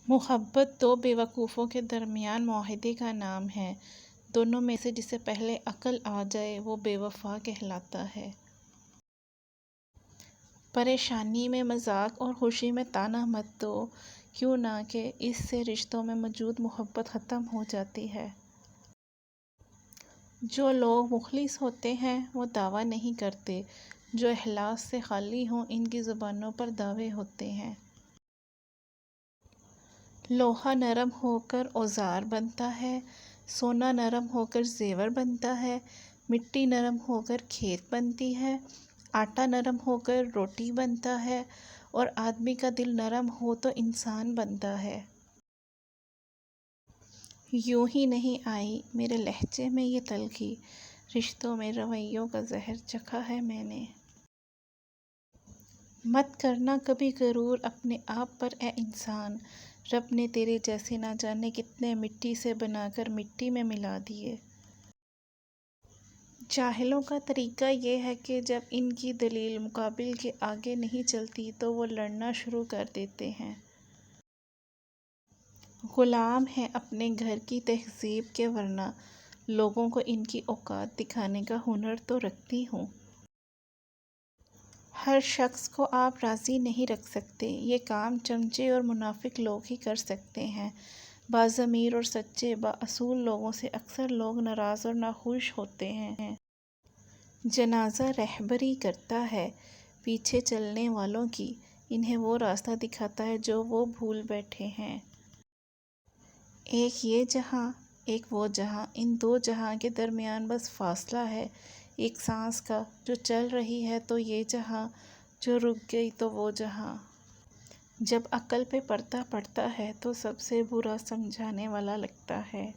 محبت دو بیوقوفوں کے درمیان معاہدے کا نام ہے۔ دونوں میں سے جسے پہلے عقل آ جائے وہ بے وفا کہلاتا ہے۔ پریشانی میں مذاق اور خوشی میں طعنہ مت دو، کیوں نہ کہ اس سے رشتوں میں موجود محبت ختم ہو جاتی ہے۔ جو لوگ مخلص ہوتے ہیں وہ دعویٰ نہیں کرتے، جو اخلاص سے خالی ہوں ان کی زبانوں پر دعوے ہوتے ہیں۔ لوہا نرم ہو کر اوزار بنتا ہے، سونا نرم ہو کر زیور بنتا ہے، مٹی نرم ہو کر کھیت بنتی ہے، آٹا نرم ہو کر روٹی بنتا ہے، اور آدمی کا دل نرم ہو تو انسان بنتا ہے۔ یوں ہی نہیں آئی میرے لہجے میں یہ تلخی، رشتوں میں رویوں کا زہر چکھا ہے میں نے۔ مت کرنا کبھی غرور اپنے آپ پر اے انسان، رب نے تیرے جیسے نہ جانے کتنے مٹی سے بنا کر مٹی میں ملا دیے۔ جاہلوں کا طریقہ یہ ہے کہ جب ان کی دلیل مقابل کے آگے نہیں چلتی تو وہ لڑنا شروع کر دیتے ہیں۔ غلام ہیں اپنے گھر کی تہذیب کے ورنہ لوگوں کو ان کی اوقات دکھانے کا ہنر تو رکھتی ہوں۔ ہر شخص کو آپ راضی نہیں رکھ سکتے، یہ کام چمچے اور منافق لوگ ہی کر سکتے ہیں۔ باضمیر اور سچے بااصول لوگوں سے اکثر لوگ ناراض اور ناخوش ہوتے ہیں۔ جنازہ رہبری کرتا ہے پیچھے چلنے والوں کی، انہیں وہ راستہ دکھاتا ہے جو وہ بھول بیٹھے ہیں۔ ایک یہ جہاں ایک وہ جہاں، ان دو جہاں کے درمیان بس فاصلہ ہے ایک سانس کا، جو چل رہی ہے تو یہ جہاں، جو رک گئی تو وہ جہاں۔ جب عقل پہ پردہ پڑتا ہے تو سب سے برا سمجھانے والا لگتا ہے۔